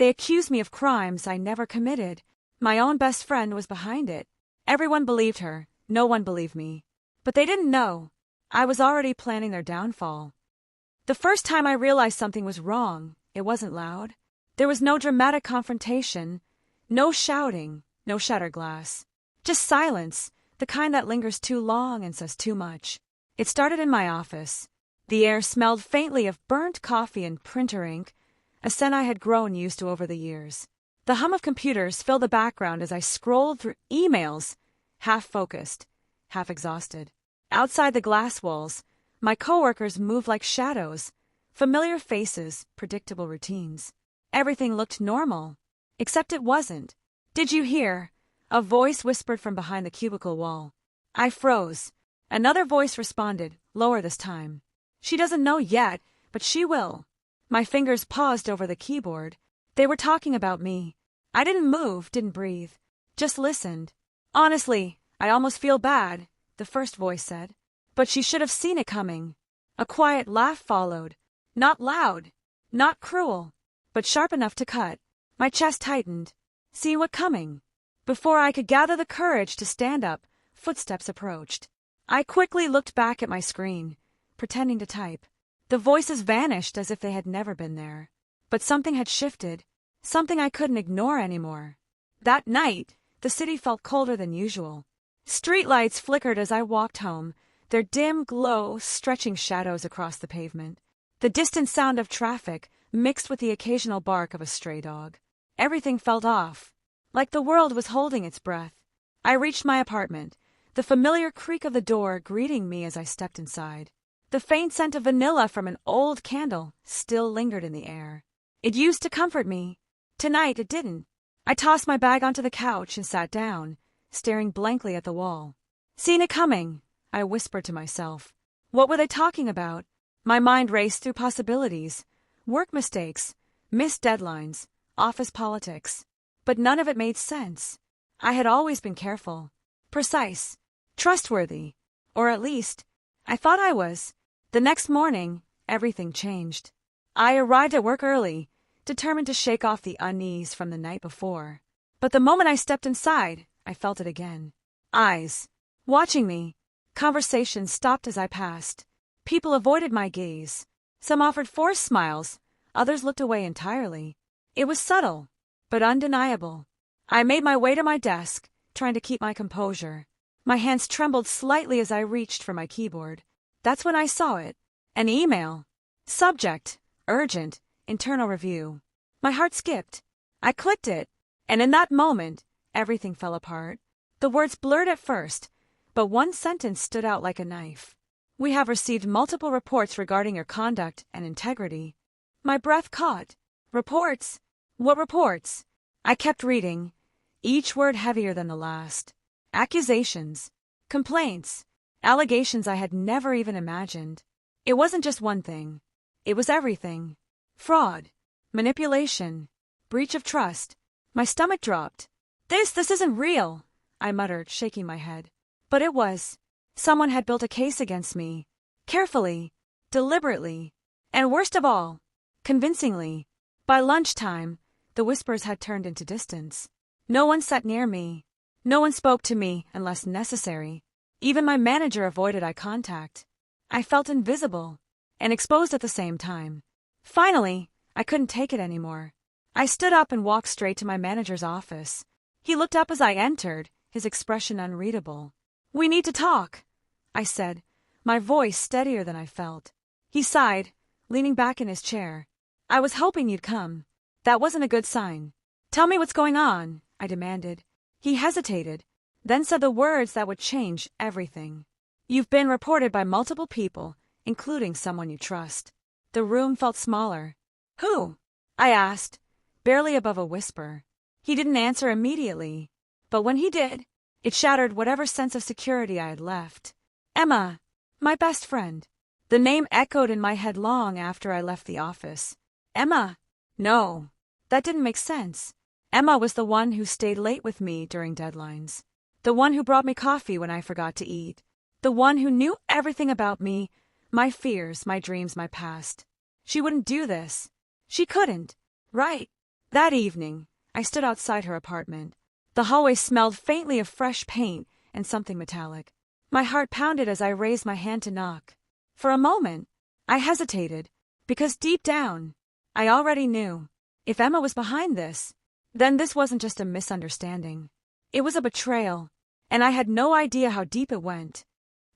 They accused me of crimes I never committed. My own best friend was behind it. Everyone believed her. No one believed me. But they didn't know. I was already planning their downfall. The first time I realized something was wrong, it wasn't loud. There was no dramatic confrontation, no shouting, no shattered glass. Just silence, the kind that lingers too long and says too much. It started in my office. The air smelled faintly of burnt coffee and printer ink, a scent I had grown used to over the years. The hum of computers filled the background as I scrolled through emails, half-focused, half-exhausted. Outside the glass walls, my coworkers moved like shadows, familiar faces, predictable routines. Everything looked normal, except it wasn't. "Did you hear?" A voice whispered from behind the cubicle wall. I froze. Another voice responded, lower this time. "She doesn't know yet, but she will." My fingers paused over the keyboard. They were talking about me. I didn't move, didn't breathe, just listened. "Honestly, I almost feel bad," the first voice said. "But she should have seen it coming." A quiet laugh followed. Not loud, not cruel, but sharp enough to cut. My chest tightened. See what coming? Before I could gather the courage to stand up, footsteps approached. I quickly looked back at my screen, pretending to type. The voices vanished as if they had never been there. But something had shifted, something I couldn't ignore anymore. That night, the city felt colder than usual. Streetlights flickered as I walked home, their dim glow stretching shadows across the pavement. The distant sound of traffic mixed with the occasional bark of a stray dog. Everything felt off, like the world was holding its breath. I reached my apartment, the familiar creak of the door greeting me as I stepped inside. The faint scent of vanilla from an old candle still lingered in the air. It used to comfort me. Tonight it didn't. I tossed my bag onto the couch and sat down, staring blankly at the wall. "Seen it coming," I whispered to myself. What were they talking about? My mind raced through possibilities. Work mistakes, missed deadlines, office politics. But none of it made sense. I had always been careful, precise, trustworthy. Or at least, I thought I was. The next morning, everything changed. I arrived at work early, determined to shake off the unease from the night before. But the moment I stepped inside, I felt it again. Eyes, watching me. Conversations stopped as I passed. People avoided my gaze. Some offered forced smiles, others looked away entirely. It was subtle, but undeniable. I made my way to my desk, trying to keep my composure. My hands trembled slightly as I reached for my keyboard. That's when I saw it. An email. Subject, urgent, internal review. My heart skipped. I clicked it, and in that moment, everything fell apart. The words blurred at first, but one sentence stood out like a knife. "We have received multiple reports regarding your conduct and integrity." My breath caught. Reports? What reports? I kept reading, each word heavier than the last. Accusations, complaints, allegations I had never even imagined. It wasn't just one thing. It was everything. Fraud, manipulation, breach of trust. My stomach dropped. This isn't real," I muttered, shaking my head. But it was. Someone had built a case against me. Carefully, deliberately, and worst of all, convincingly. By lunchtime, the whispers had turned into distance. No one sat near me. No one spoke to me unless necessary. Even my manager avoided eye contact. I felt invisible and exposed at the same time. Finally, I couldn't take it anymore. I stood up and walked straight to my manager's office. He looked up as I entered, his expression unreadable. "We need to talk," I said, my voice steadier than I felt. He sighed, leaning back in his chair. "I was hoping you'd come." That wasn't a good sign. "Tell me what's going on," I demanded. He hesitated, then said the words that would change everything. "You've been reported by multiple people, including someone you trust." The room felt smaller. "Who?" I asked, barely above a whisper. He didn't answer immediately, but when he did, it shattered whatever sense of security I had left. "Emma, my best friend." The name echoed in my head long after I left the office. Emma? No, that didn't make sense. Emma was the one who stayed late with me during deadlines. The one who brought me coffee when I forgot to eat. The one who knew everything about me, my fears, my dreams, my past. She wouldn't do this. She couldn't. Right. That evening, I stood outside her apartment. The hallway smelled faintly of fresh paint and something metallic. My heart pounded as I raised my hand to knock. For a moment, I hesitated, because deep down, I already knew. If Emma was behind this, then this wasn't just a misunderstanding. It was a betrayal, and I had no idea how deep it went.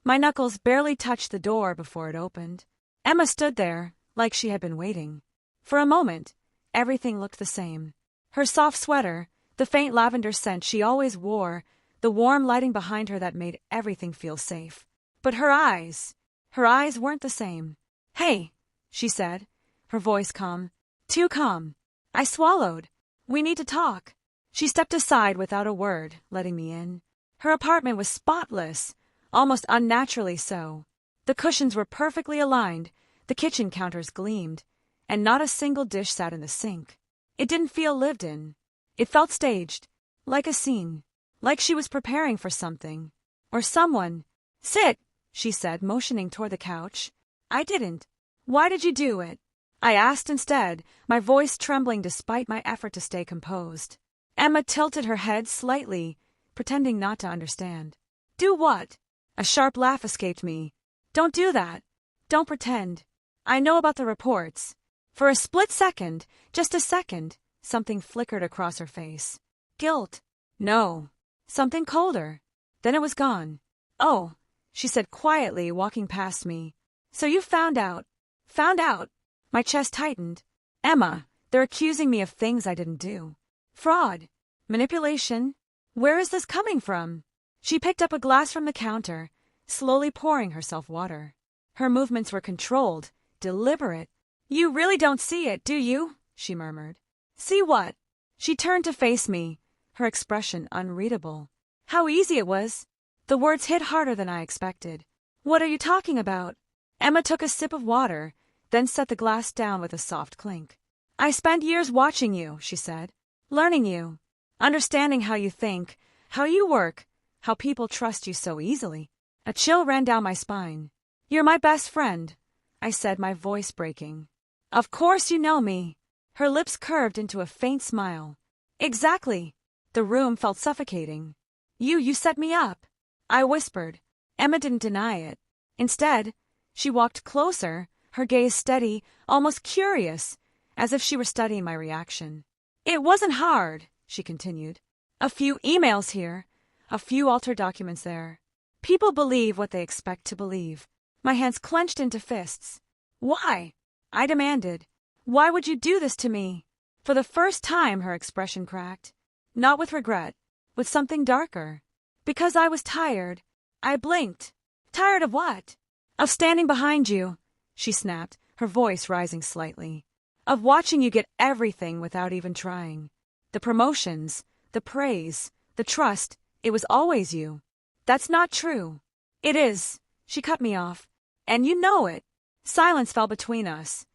My knuckles barely touched the door before it opened. Emma stood there, like she had been waiting. For a moment, everything looked the same. Her soft sweater, the faint lavender scent she always wore, the warm lighting behind her that made everything feel safe. But her eyes weren't the same. "Hey," she said, her voice calm. Too calm. I swallowed. "We need to talk." She stepped aside without a word, letting me in. Her apartment was spotless, almost unnaturally so. The cushions were perfectly aligned, the kitchen counters gleamed, and not a single dish sat in the sink. It didn't feel lived in. It felt staged, like a scene, like she was preparing for something. Or someone. "Sit," she said, motioning toward the couch. I didn't. "Why did you do it?" I asked instead, my voice trembling despite my effort to stay composed. Emma tilted her head slightly, pretending not to understand. "Do what?" A sharp laugh escaped me. "Don't do that. Don't pretend. I know about the reports." For a split second, just a second, something flickered across her face. Guilt. No. Something colder. Then it was gone. "Oh," she said quietly, walking past me. "So you found out." "Found out?" My chest tightened. "Emma, they're accusing me of things I didn't do. Fraud. Manipulation. Where is this coming from?" She picked up a glass from the counter, slowly pouring herself water. Her movements were controlled, deliberate. "You really don't see it, do you?" she murmured. "See what?" She turned to face me, her expression unreadable. How easy it was. The words hit harder than I expected. "What are you talking about?" Emma took a sip of water, then set the glass down with a soft clink. "I spent years watching you," she said, "learning you, understanding how you think, how you work, how people trust you so easily." A chill ran down my spine. "You're my best friend," I said, my voice breaking. "Of course you know me." Her lips curved into a faint smile. "Exactly." The room felt suffocating. You set me up," I whispered. Emma didn't deny it. Instead, she walked closer, her gaze steady, almost curious, as if she were studying my reaction. "It wasn't hard," she continued. "A few emails here, a few altered documents there. People believe what they expect to believe." My hands clenched into fists. "Why?" I demanded. "Why would you do this to me?" For the first time, her expression cracked. Not with regret, with something darker. "Because I was tired." I blinked. "Tired of what?" "Of standing behind you," she snapped, her voice rising slightly. "Of watching you get everything without even trying. The promotions, the praise, the trust, it was always you." "That's not true." "It is." She cut me off. "And you know it." Silence fell between us,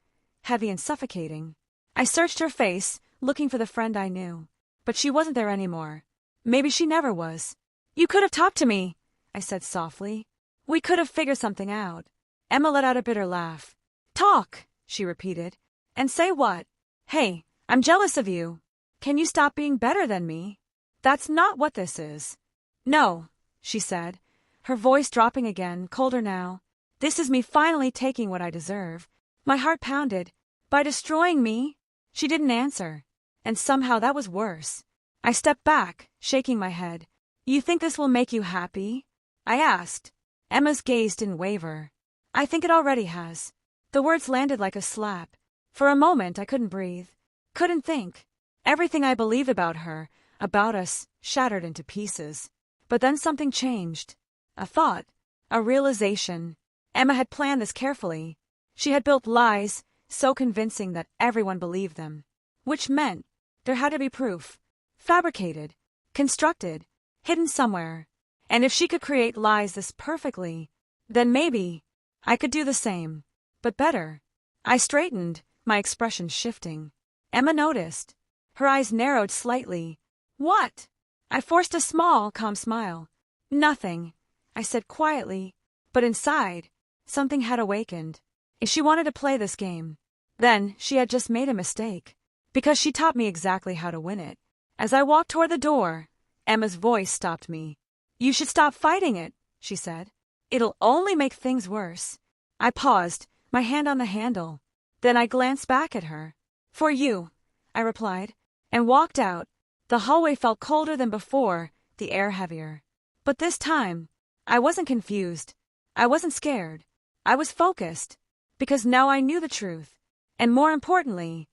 heavy and suffocating. I searched her face, looking for the friend I knew. But she wasn't there anymore. Maybe she never was. "You could have talked to me," I said softly. "We could have figured something out." Emma let out a bitter laugh. "Talk," she repeated. "And say what?" "Hey, I'm jealous of you. Can you stop being better than me?" "That's not what this is." "No," she said, her voice dropping again, colder now. "This is me finally taking what I deserve." My heart pounded. "By destroying me?" She didn't answer. And somehow that was worse. I stepped back, shaking my head. "You think this will make you happy?" I asked. Emma's gaze didn't waver. "I think it already has." The words landed like a slap. For a moment I couldn't breathe. Couldn't think. Everything I believed about her, about us, shattered into pieces. But then something changed. A thought. A realization. Emma had planned this carefully. She had built lies, so convincing that everyone believed them. Which meant there had to be proof. Fabricated. Constructed. Hidden somewhere. And if she could create lies this perfectly, then maybe I could do the same. But better. I straightened, my expression shifting. Emma noticed. Her eyes narrowed slightly. "What?" I forced a small, calm smile. "Nothing," I said quietly, but inside, something had awakened. If she wanted to play this game, then she had just made a mistake. because she taught me exactly how to win it. As I walked toward the door, Emma's voice stopped me. "You should stop fighting it," she said. "It'll only make things worse." I paused, my hand on the handle. Then I glanced back at her. "For you," I replied, and walked out. The hallway felt colder than before, the air heavier. But this time, I wasn't confused. I wasn't scared. I was focused. Because now I knew the truth. And more importantly,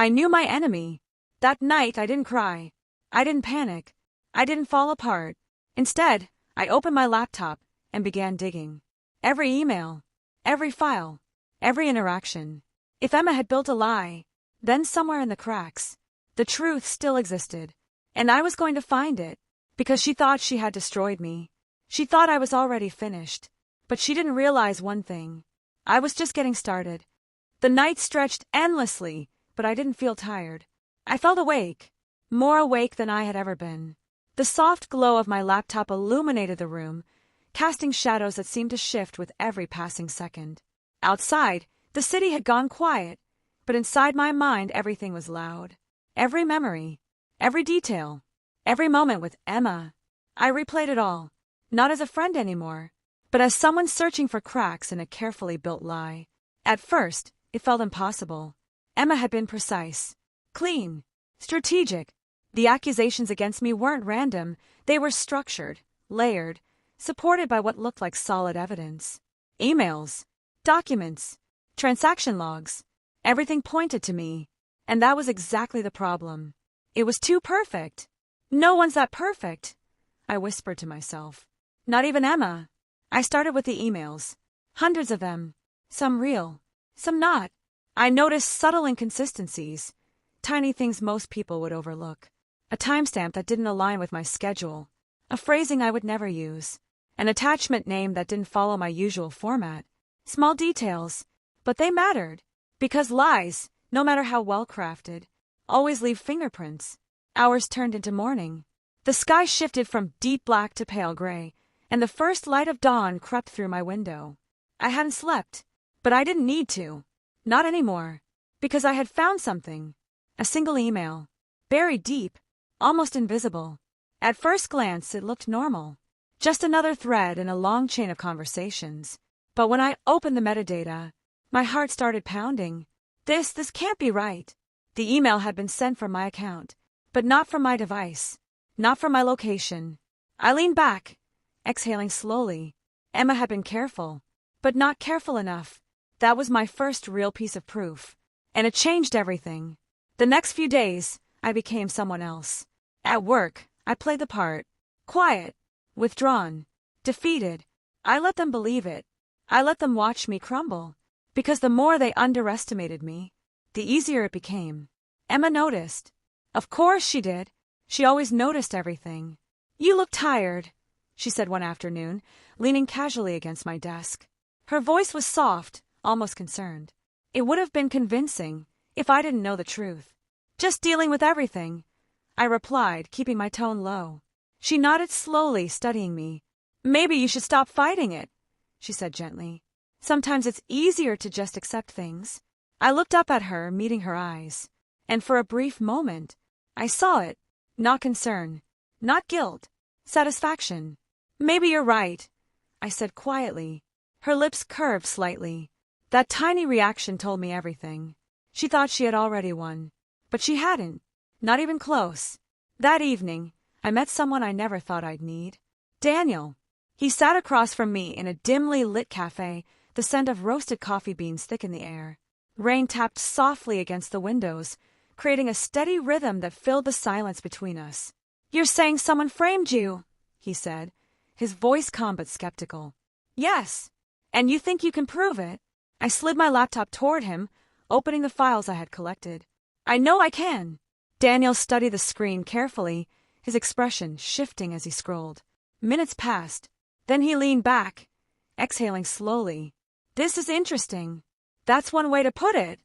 I knew my enemy. That night I didn't cry. I didn't panic. I didn't fall apart. Instead, I opened my laptop and began digging. Every email, every file, every interaction. If Emma had built a lie, then somewhere in the cracks, the truth still existed. And I was going to find it, because she thought she had destroyed me. She thought I was already finished. But she didn't realize one thing. I was just getting started. The night stretched endlessly, but I didn't feel tired. I felt awake, more awake than I had ever been. The soft glow of my laptop illuminated the room, casting shadows that seemed to shift with every passing second. Outside, the city had gone quiet, but inside my mind everything was loud. Every memory, every detail, every moment with Emma. I replayed it all, not as a friend anymore, but as someone searching for cracks in a carefully built lie. At first, it felt impossible. Emma had been precise, clean, strategic. The accusations against me weren't random, they were structured, layered, supported by what looked like solid evidence. Emails, documents, transaction logs, everything pointed to me. And that was exactly the problem. It was too perfect. "No one's that perfect," I whispered to myself. Not even Emma. I started with the emails. Hundreds of them. Some real, some not. I noticed subtle inconsistencies, tiny things most people would overlook. A timestamp that didn't align with my schedule, a phrasing I would never use, an attachment name that didn't follow my usual format. Small details, but they mattered, because lies, no matter how well crafted, always leave fingerprints. Hours turned into morning. The sky shifted from deep black to pale gray, and the first light of dawn crept through my window. I hadn't slept, but I didn't need to. Not anymore, because I had found something. A single email, buried deep, almost invisible. At first glance, it looked normal. Just another thread in a long chain of conversations. But when I opened the metadata, my heart started pounding. This can't be right. The email had been sent from my account, but not from my device, not from my location. I leaned back, exhaling slowly. Emma had been careful, but not careful enough. That was my first real piece of proof, and it changed everything. The next few days, I became someone else. At work, I played the part. Quiet, withdrawn, defeated. I let them believe it. I let them watch me crumble. Because the more they underestimated me, the easier it became. Emma noticed. Of course she did. She always noticed everything. "You look tired," she said one afternoon, leaning casually against my desk. Her voice was soft, almost concerned. It would have been convincing if I didn't know the truth. "Just dealing with everything," I replied, keeping my tone low. She nodded slowly, studying me. "Maybe you should stop fighting it," she said gently. "Sometimes it's easier to just accept things." I looked up at her, meeting her eyes. And for a brief moment, I saw it. Not concern, not guilt, satisfaction. "Maybe you're right," I said quietly. Her lips curved slightly. That tiny reaction told me everything. She thought she had already won. But she hadn't. Not even close. That evening, I met someone I never thought I'd need. Daniel. He sat across from me in a dimly lit cafe, the scent of roasted coffee beans thick in the air. Rain tapped softly against the windows, creating a steady rhythm that filled the silence between us. "You're saying someone framed you," he said, his voice calm but skeptical. "Yes. And you think you can prove it?" I slid my laptop toward him, opening the files I had collected. "I know I can." Daniel studied the screen carefully, his expression shifting as he scrolled. Minutes passed. Then he leaned back, exhaling slowly. "This is interesting." "That's one way to put it,"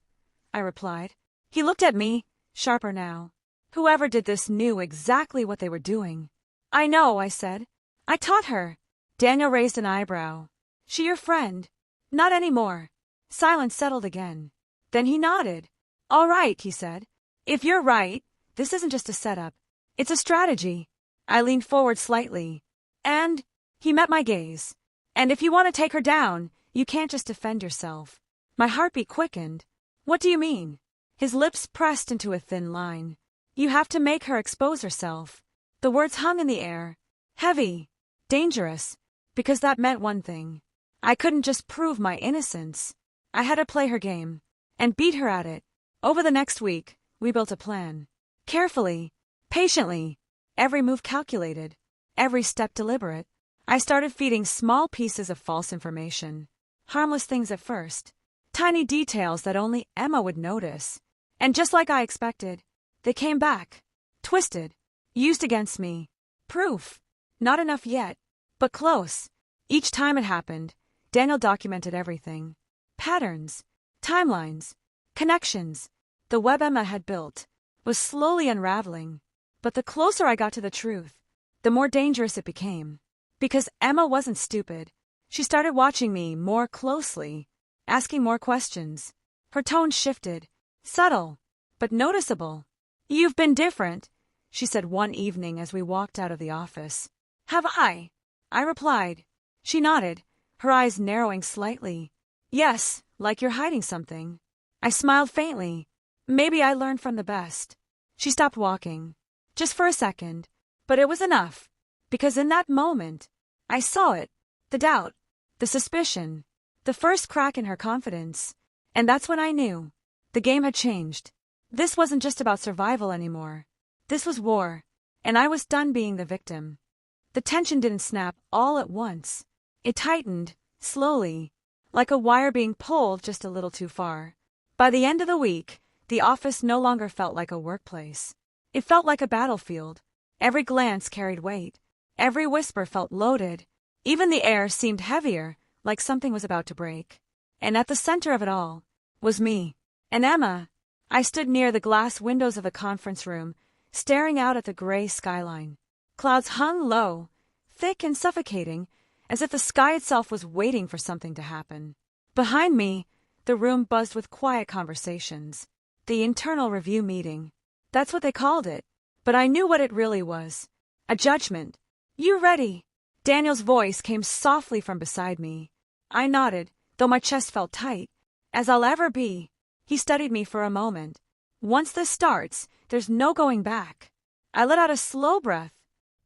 I replied. He looked at me, sharper now. Whoever did this knew exactly what they were doing. "I know," I said. "I taught her." Daniel raised an eyebrow. "She your friend?" "Not anymore." Silence settled again. Then he nodded. "All right," he said. If you're right, this isn't just a setup. It's a strategy. I leaned forward slightly. And he met my gaze. And if you want to take her down, you can't just defend yourself. My heartbeat quickened. What do you mean? His lips pressed into a thin line. You have to make her expose herself. The words hung in the air. Heavy. Dangerous. Because that meant one thing. I couldn't just prove my innocence. I had to play her game. And beat her at it. Over the next week, we built a plan. Carefully. Patiently. Every move calculated. Every step deliberate. I started feeding small pieces of false information. Harmless things at first. Tiny details that only Emma would notice. And just like I expected, they came back. Twisted. Used against me. Proof. Not enough yet. But close. Each time it happened, Daniel documented everything. Patterns. Timelines. Connections. The web Emma had built was slowly unraveling. But the closer I got to the truth, the more dangerous it became. Because Emma wasn't stupid. She started watching me more closely, asking more questions. Her tone shifted. Subtle, but noticeable. You've been different, she said one evening as we walked out of the office. Have I? I replied. She nodded, her eyes narrowing slightly. Yes, like you're hiding something. I smiled faintly. Maybe I learned from the best. She stopped walking. Just for a second. But it was enough. Because in that moment, I saw it. The doubt. The suspicion. The first crack in her confidence. And that's when I knew. The game had changed. This wasn't just about survival anymore. This was war. And I was done being the victim. The tension didn't snap all at once. It tightened, slowly, like a wire being pulled just a little too far. By the end of the week, the office no longer felt like a workplace. It felt like a battlefield. Every glance carried weight. Every whisper felt loaded. Even the air seemed heavier, like something was about to break. And at the center of it all was me. And Emma. I stood near the glass windows of the conference room, staring out at the gray skyline. Clouds hung low, thick and suffocating, as if the sky itself was waiting for something to happen. Behind me, the room buzzed with quiet conversations. The internal review meeting. That's what they called it. But I knew what it really was. A judgment. You ready? Daniel's voice came softly from beside me. I nodded, though my chest felt tight. As I'll ever be. He studied me for a moment. Once this starts, there's no going back. I let out a slow breath.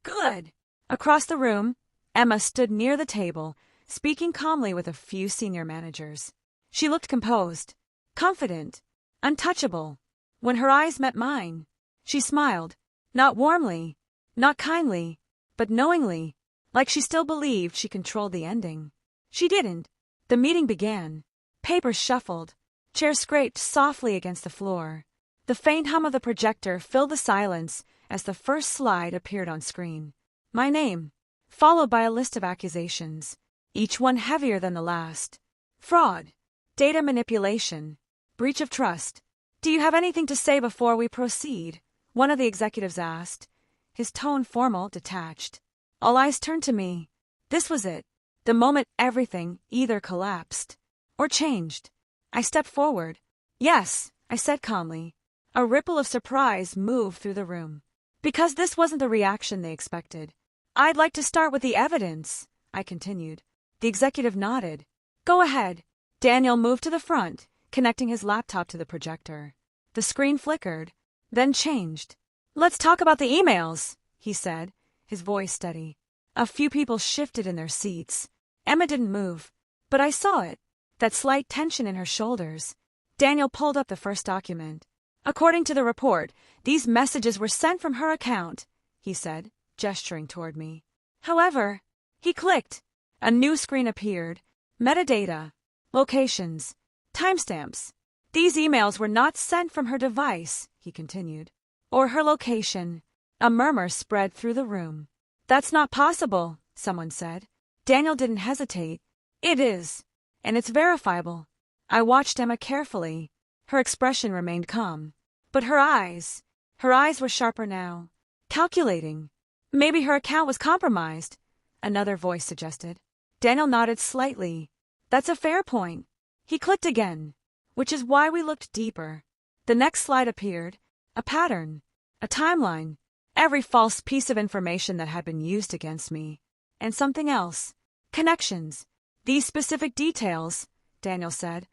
Good. Across the room, Emma stood near the table, speaking calmly with a few senior managers. She looked composed, confident, untouchable. When her eyes met mine, she smiled, not warmly, not kindly, but knowingly, like she still believed she controlled the ending. She didn't. The meeting began. Papers shuffled. Chairs scraped softly against the floor. The faint hum of the projector filled the silence as the first slide appeared on screen. My name, followed by a list of accusations, each one heavier than the last. Fraud, data manipulation, breach of trust. Do you have anything to say before we proceed? One of the executives asked, his tone formal, detached. All eyes turned to me. This was it, the moment everything either collapsed or changed. I stepped forward. Yes, I said calmly. A ripple of surprise moved through the room. Because this wasn't the reaction they expected. I'd like to start with the evidence, I continued. The executive nodded. Go ahead. Daniel moved to the front, connecting his laptop to the projector. The screen flickered, then changed. Let's talk about the emails, he said, his voice steady. A few people shifted in their seats. Emma didn't move, but I saw it, that slight tension in her shoulders. Daniel pulled up the first document. According to the report, these messages were sent from her account, he said, gesturing toward me. However, he clicked. A new screen appeared. Metadata, locations, timestamps. These emails were not sent from her device, he continued, or her location. A murmur spread through the room. That's not possible, someone said. Daniel didn't hesitate. It is, and it's verifiable. I watched Emma carefully. Her expression remained calm. But her eyes were sharper now. Calculating. Maybe her account was compromised, another voice suggested. Daniel nodded slightly. That's a fair point. He clicked again, which is why we looked deeper. The next slide appeared, A pattern. A timeline. Every false piece of information that had been used against me. And something else. Connections. These specific details, Daniel said,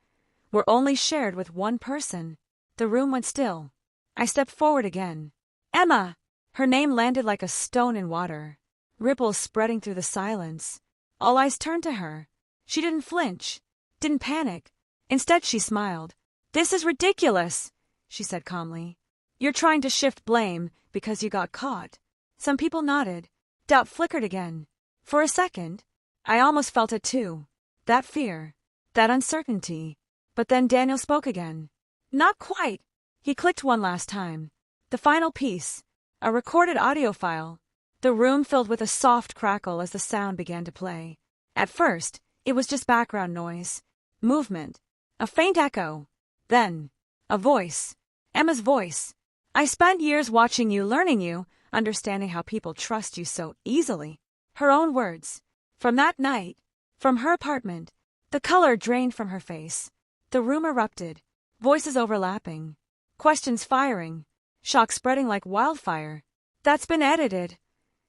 were only shared with one person. The room went still. I stepped forward again. Emma! Her name landed like a stone in water. Ripples spreading through the silence. All eyes turned to her. She didn't flinch. Didn't panic. Instead, she smiled. "This is ridiculous," she said calmly. "You're trying to shift blame because you got caught." Some people nodded. Doubt flickered again. For a second, I almost felt it too. That fear. That uncertainty. But then Daniel spoke again. "Not quite." He clicked one last time. The final piece. A recorded audio file. The room filled with a soft crackle as the sound began to play. At first, it was just background noise. Movement. A faint echo. Then, a voice. Emma's voice. "I spent years watching you, learning you, understanding how people trust you so easily." Her own words. From that night, from her apartment, the color drained from her face. The room erupted. Voices overlapping. Questions firing. Shock spreading like wildfire. "That's been edited,"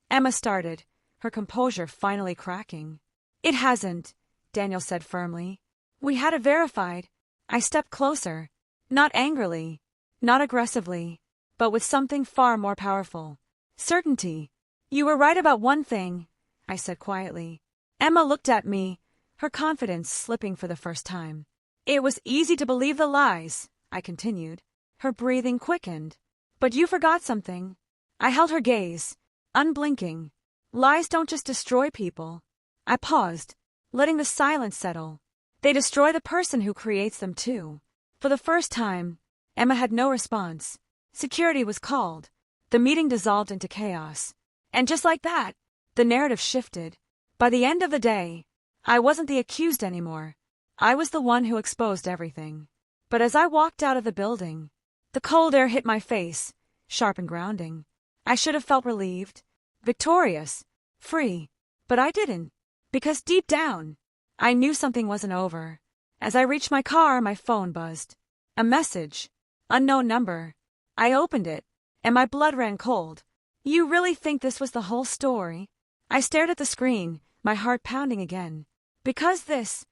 Emma started, her composure finally cracking. "It hasn't," Daniel said firmly. "We had it verified." I stepped closer. Not angrily. Not aggressively. But with something far more powerful. Certainty. "You were right about one thing," I said quietly. Emma looked at me, her confidence slipping for the first time. "It was easy to believe the lies," I continued. Her breathing quickened. "But you forgot something." I held her gaze, unblinking. "Lies don't just destroy people." I paused, letting the silence settle. "They destroy the person who creates them too." For the first time, Emma had no response. Security was called. The meeting dissolved into chaos. And just like that, the narrative shifted. By the end of the day, I wasn't the accused anymore. I was the one who exposed everything. But as I walked out of the building, the cold air hit my face, sharp and grounding. I should have felt relieved, victorious, free. But I didn't. Because deep down, I knew something wasn't over. As I reached my car, my phone buzzed. A message. Unknown number. I opened it, and my blood ran cold. "You really think this was the whole story?" I stared at the screen, my heart pounding again. Because this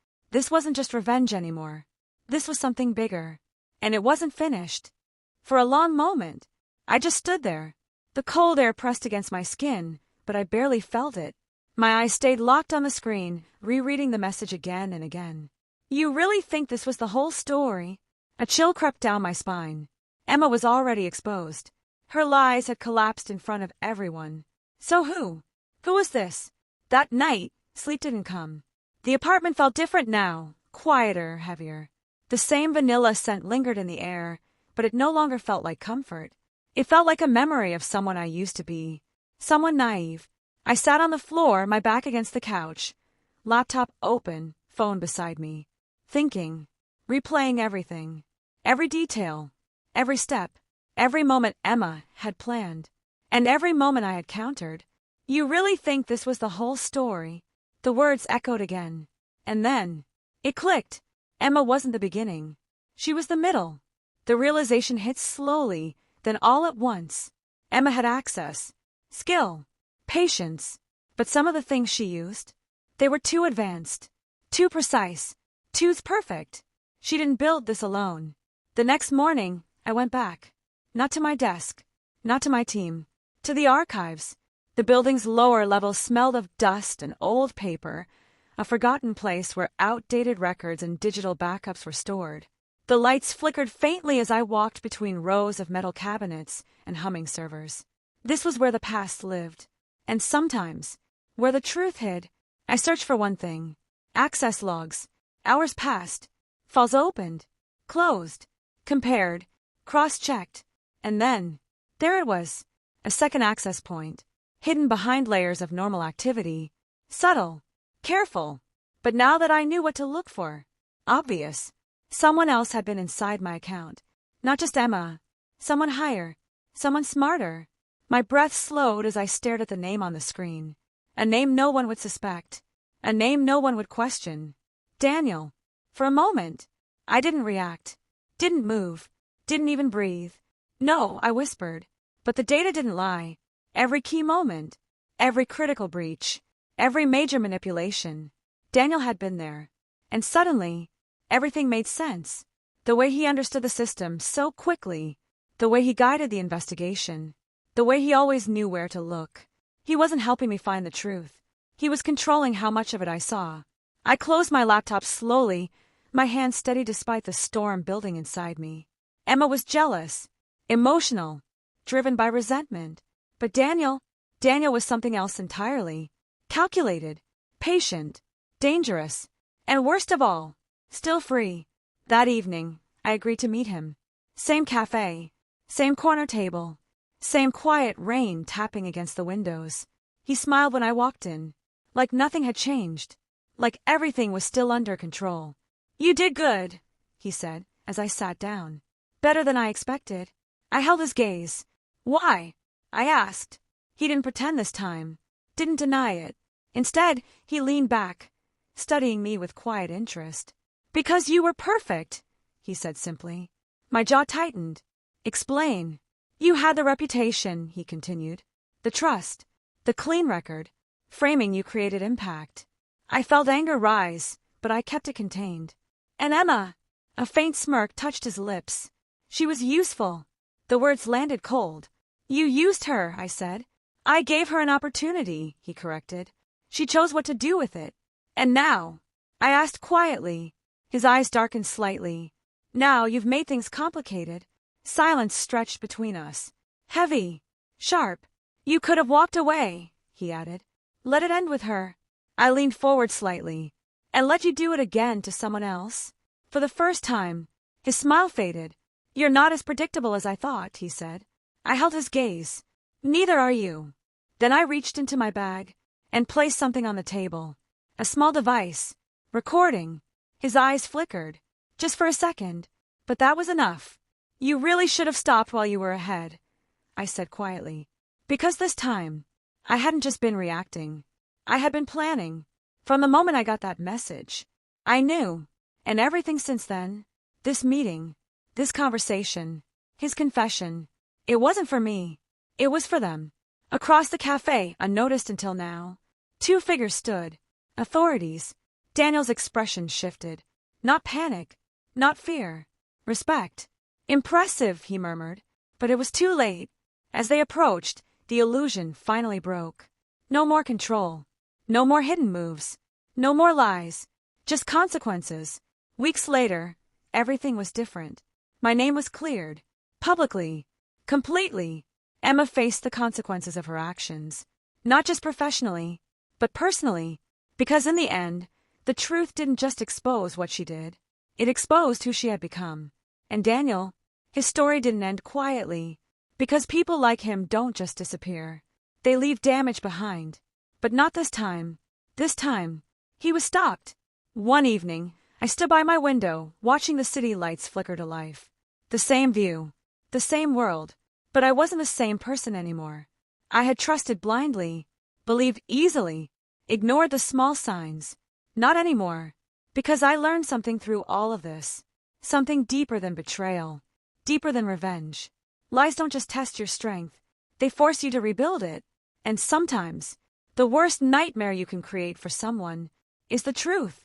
wasn't just revenge anymore. This was something bigger. And it wasn't finished. For a long moment, I just stood there. The cold air pressed against my skin, but I barely felt it. My eyes stayed locked on the screen, rereading the message again and again. "You really think this was the whole story?" A chill crept down my spine. Emma was already exposed. Her lies had collapsed in front of everyone. So who? Who was this? That night, sleep didn't come. The apartment felt different now, quieter, heavier. The same vanilla scent lingered in the air, but it no longer felt like comfort. It felt like a memory of someone I used to be. Someone naive. I sat on the floor, my back against the couch. Laptop open, phone beside me. Thinking. Replaying everything. Every detail. Every step. Every moment Emma had planned. And every moment I had countered. "You really think this was the whole story?" The words echoed again. And then, it clicked. Emma wasn't the beginning. She was the middle. The realization hit slowly, then all at once. Emma had access, skill, patience. But some of the things she used, they were too advanced, too precise, too perfect. She didn't build this alone. The next morning, I went back. Not to my desk, not to my team, to the archives. The building's lower level smelled of dust and old paper, a forgotten place where outdated records and digital backups were stored. The lights flickered faintly as I walked between rows of metal cabinets and humming servers. This was where the past lived. And sometimes, where the truth hid, I searched for one thing. Access logs. Hours passed. Files opened. Closed. Compared. Cross-checked. And then, there it was. A second access point. Hidden behind layers of normal activity. Subtle. Careful. But now that I knew what to look for. Obvious. Someone else had been inside my account. Not just Emma. Someone higher. Someone smarter. My breath slowed as I stared at the name on the screen. A name no one would suspect. A name no one would question. Daniel. For a moment, I didn't react. Didn't move. Didn't even breathe. No, I whispered. But the data didn't lie. Every key moment, every critical breach, every major manipulation, Daniel had been there. And suddenly, everything made sense. The way he understood the system so quickly, the way he guided the investigation, the way he always knew where to look. He wasn't helping me find the truth. He was controlling how much of it I saw. I closed my laptop slowly, my hands steady despite the storm building inside me. Emma was jealous, emotional, driven by resentment. But Daniel was something else entirely. Calculated, patient, dangerous, and worst of all, still free. That evening, I agreed to meet him. Same cafe, same corner table, same quiet rain tapping against the windows. He smiled when I walked in, like nothing had changed, like everything was still under control. "You did good," he said, as I sat down. "Better than I expected." I held his gaze. "Why?" I asked. He didn't pretend this time, didn't deny it. Instead, he leaned back, studying me with quiet interest. "Because you were perfect," he said simply. My jaw tightened. "Explain." "You had the reputation," he continued. "The trust, the clean record. Framing you created impact." I felt anger rise, but I kept it contained. "And Emma," a faint smirk touched his lips. "She was useful." The words landed cold. "You used her," I said. "I gave her an opportunity," he corrected. "She chose what to do with it." "And now?" I asked quietly. His eyes darkened slightly. "Now you've made things complicated." Silence stretched between us. Heavy, sharp. "You could have walked away," he added. "Let it end with her." I leaned forward slightly. "And let you do it again to someone else?" For the first time, his smile faded. "You're not as predictable as I thought," he said. I held his gaze. "Neither are you." Then I reached into my bag and placed something on the table. A small device. Recording. His eyes flickered. Just for a second. But that was enough. "You really should have stopped while you were ahead," I said quietly. Because this time, I hadn't just been reacting. I had been planning. From the moment I got that message, I knew. And everything since then, this meeting, this conversation, his confession, it wasn't for me. It was for them. Across the cafe, unnoticed until now, two figures stood. Authorities. Daniel's expression shifted. Not panic. Not fear. Respect. "Impressive," he murmured. But it was too late. As they approached, the illusion finally broke. No more control. No more hidden moves. No more lies. Just consequences. Weeks later, everything was different. My name was cleared. Publicly. Completely. Emma faced the consequences of her actions. Not just professionally, but personally. Because in the end, the truth didn't just expose what she did. It exposed who she had become. And Daniel, his story didn't end quietly. Because people like him don't just disappear. They leave damage behind. But not this time. This time, he was stopped. One evening, I stood by my window, watching the city lights flicker to life. The same view. The same world. But I wasn't the same person anymore. I had trusted blindly, believed easily, ignored the small signs. Not anymore. Because I learned something through all of this. Something deeper than betrayal. Deeper than revenge. Lies don't just test your strength. They force you to rebuild it. And sometimes, the worst nightmare you can create for someone is the truth.